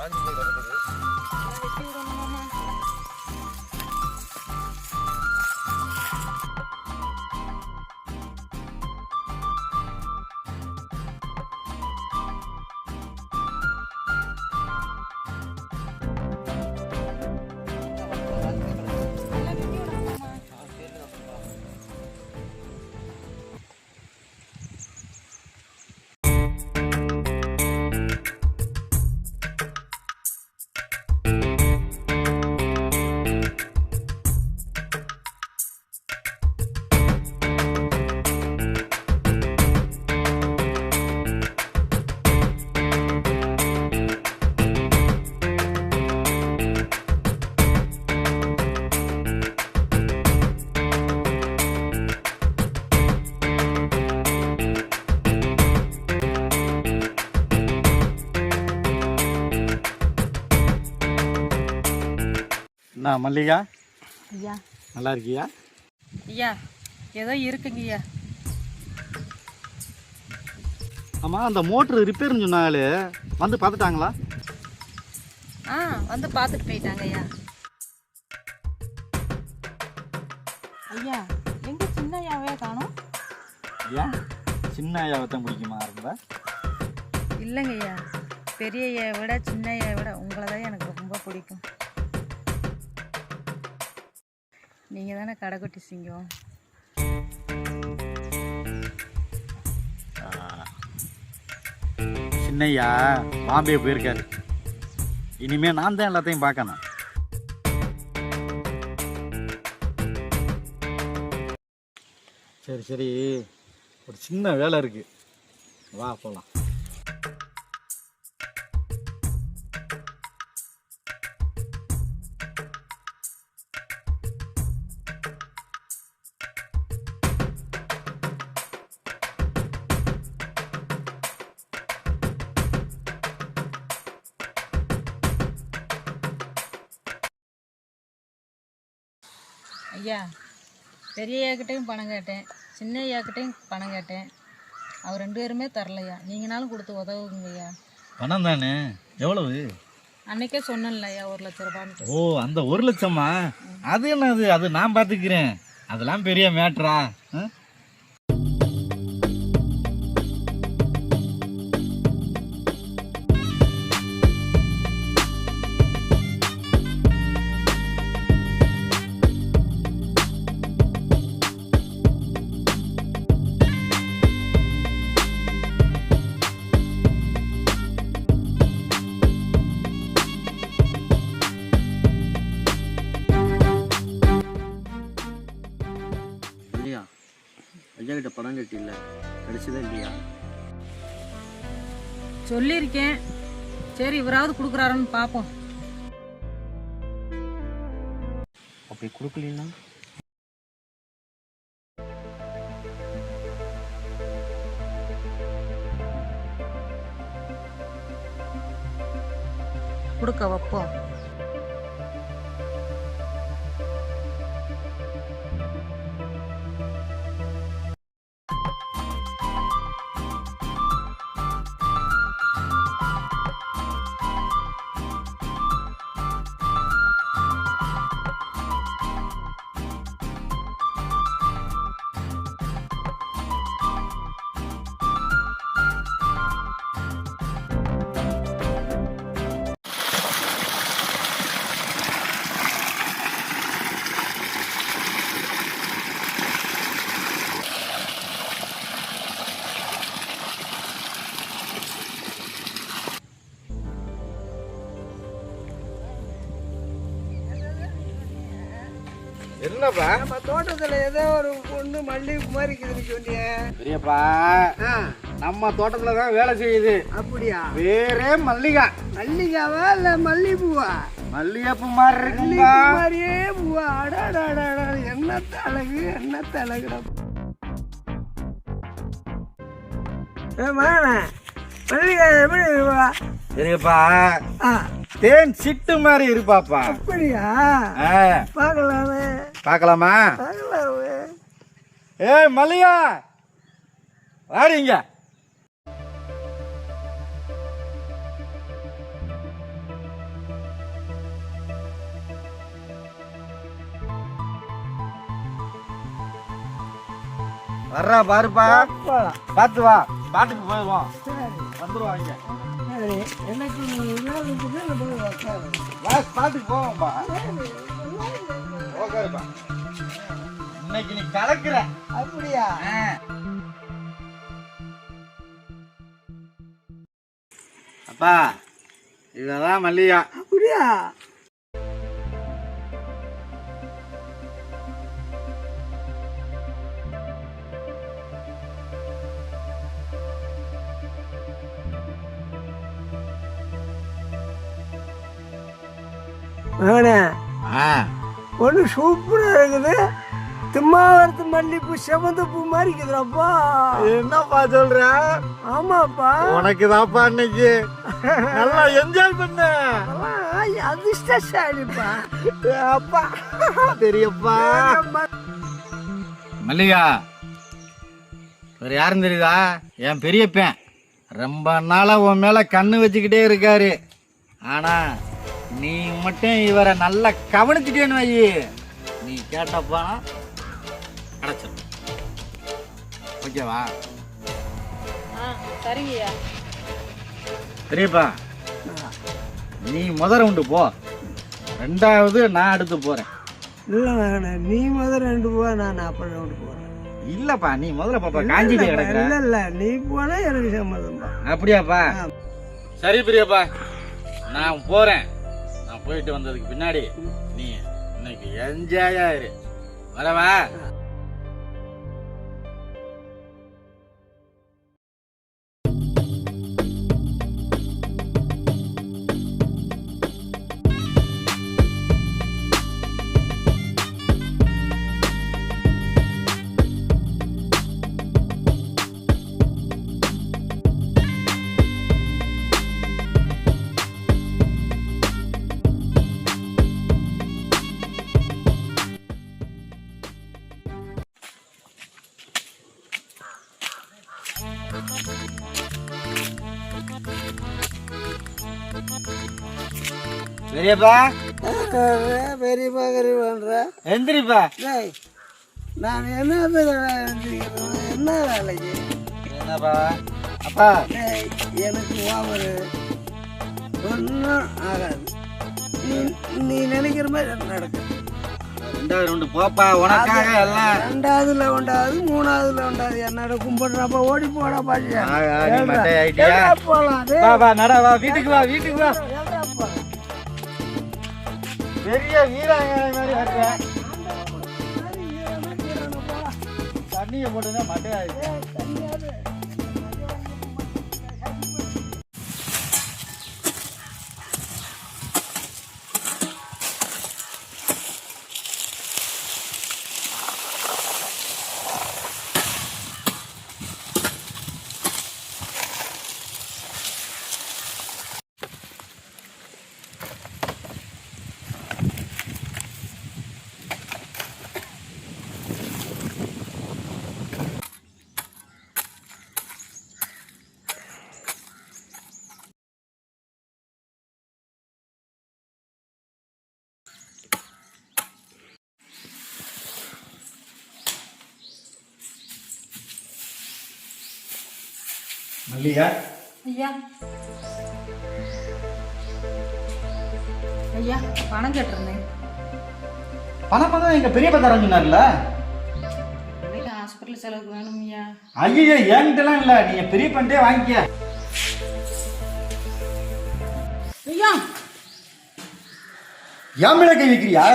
காஞ்சி போய் கிடக்குது. வெட்டி விடணுமாமா? எல்லாம் வெட்டி விடணுமாமா? என்ன மல்லிகா, ஐயா நல்லா இருக்கியா? ஐயா ஏதோ இருக்குங்க ஐயா. ஆமாம், அந்த மோட்ரு ரிப்பேர்னு சொன்னாலே வந்து பார்த்துட்டாங்களா? வந்து பார்த்துட்டு போயிட்டாங்க ஐயா. ஐயா எங்க சின்ன ஐயாவே காணோம்? ஏன் சின்ன ஐயாவை தான் பிடிக்குமா ரொம்ப? இல்லைங்க ஐயா, பெரிய ஐயா விட சின்ன ஐயா விட உங்களை தான் எனக்கு ரொம்ப பிடிக்கும். நீங்கள் தானே கடைக்குட்டி சிங்கம். சின்னையா பாம்பே போயிருக்காரு. இனிமே நான் தான் எல்லாத்தையும் பார்க்கணும். சரி சரி, ஒரு சின்ன வேலை இருக்கு, வா போகலாம். ஐயா பெரிய ஐயாக்கிட்டையும் பணம் கேட்டேன், சின்ன ஐயாக்கிட்டையும் பணம் கேட்டேன். அவர் 2 பேருமே தரலையா. நீங்களாலும் கொடுத்து உதவுங்க ஐயா. பணம் தானே? எவ்வளவு? அன்னைக்கே சொன்னேன்ல ஐயா, 1 லட்ச ரூபான்னு. ஓ, அந்த 1 லட்சமா? அது என்னது? அது நான் பார்த்துக்கிறேன். அதெல்லாம் பெரிய மேட்ரா? ஐயா கிட்ட பணம் கட்டில கிடைச்சதே இல்லையா? சொல்லியிருக்கேன், சரி இவராவது கொடுக்குறாருன்னு பார்ப்போம். அப்படி கொடுக்கலன்னா கொடுக்க வைப்போம். என்னப்பா நம்ம தோட்டத்துல ஏதோ ஒரு பொண்ணு மல்லிகை மாதிரி இருக்குதுன்னு சொன்னியே. பெரியப்பா, நம்ம தோட்டத்துல தான் வேலை செய்யுது. அப்படியா? வேறே மல்லிகா. மல்லிகாவா இல்ல மல்லிகைப்பூவா? மல்லிகைப்பூ மாதிரி இருக்கும்பா. மல்லிகை மாதிரியே பூவா? அடாடாடா, என்னத்த அழகு, என்னத்த அழகுடா. மல்லிகை எப்படி இருக்குவா? பெரியப்பா, தேன் சிட்டு மாதிரி இருப்பாப்பா. அப்படியா? பார்க்கலாமே. பார்க்கலாமா? பார்க்கலாமே. ஏய் மல்லிகா, வாடிங்க. வர்றா பாருப்பா, போகலாம். பார்த்து வா, பாட்டுக்கு போயிடுவோம், சரி வந்துருவாங்க. சரி எனக்கு வேலை இருக்குது, நான் போய் உட்காருறேன். வா, பாட்டுக்கு போவோம்பா. உட்காருப்பா. இன்னைக்கு நீ கலக்குற. அப்படியா? அப்பா, இவதான் மல்லிகா. அப்படியா? மகனே, ஆ, ஒன்று சூப்பராக இருக்குது. திம்மாவரத்து மல்லிப்பூ செவந்த பூ மாதிரி இருக்குதுப்பா. என்னப்பா சொல்ற? ஆமாப்பா. உனக்கு தான்ப்பா இன்னைக்கு நல்லா என்ஜாய் பண்ண. அதெல்லாம் அதிர்ஷ்டசாலிப்பா. அப்பா பெரியப்பா. மல்லிகா, இவர் யாருன்னு தெரியுதா? என் பெரியப்பன். ரொம்ப நாளா உன் மேல கண்ணு வச்சுக்கிட்டே இருக்காரு. ஆனா நீ மட்டும் இவரை நல்லா கவனிச்சுட்டேன்னு வை, நீ கேட்டப்பா கிடைச்சிடும். ஓகேவா? சரிங்கய்யா. பெரியப்பா, நீ முதல் ரவுண்டு போ, ரெண்டாவது நான் அடுத்து போறேன். இல்லை மகனே, நீ முதல் 2 போ, நான் அப்புறம் 2 போகிறேன். இல்லப்பா, நீ முதல்ல பாப்பா, காஞ்சிட்டு கிடக்குற. இல்லை இல்லை, நீ போனா எனக்கு சம்மதம்பா. அப்படியாப்பா? சரி பெரியப்பா, நான் போறேன். நான் போயிட்டு வந்ததுக்கு பின்னாடி நீ இன்னைக்கு என்ஜாயா இரு. வரவா? பெரியப்பா, பெரியப்பா கருவான்ற எந்திரிப்பா. நான் என்ன என்ன வேலைக்கு? என்னப்பா? அப்பா, டேய், எனக்கு ஓவர் ஒன்றும் ஆகாது. நீ நீ நினைக்கிற மாதிரி நடக்கும். ரெண்டாவது ரவுண்டு போப்பா, உனக்காக எல்லாம். 2வதுல 1வது 3வதுல 1வது என்னோட கும்பிடுறப்ப ஓடி போடா பாட்டியா. நீ மட்டை ஆயிட்டியா? போலாம் வா வா, நட வா, வீட்டுக்கு வா, வீட்டுக்கு வா. பெரிய வீராங்கனை மாதிரி வர்ற. தண்ணியை போட்டுதான் மட்டை ஆயிடுச்சு. மல்லிகா, ஐயா ஐயா, பணம் கேட்டிருந்தேன். பணம் தான் எங்க பெரியப்பா தரேன்னு சொன்னார்ல. இன்னைக்கு ஹாஸ்பிட்டல் செலவுக்கு வேணும் ஐயா. ஐயோ, என்கிட்டலாம் இல்ல, நீங்க பெரியப்பன்ட்டே வாங்கிக்க. ஐயா, என் மேல கை வைக்கிறியா?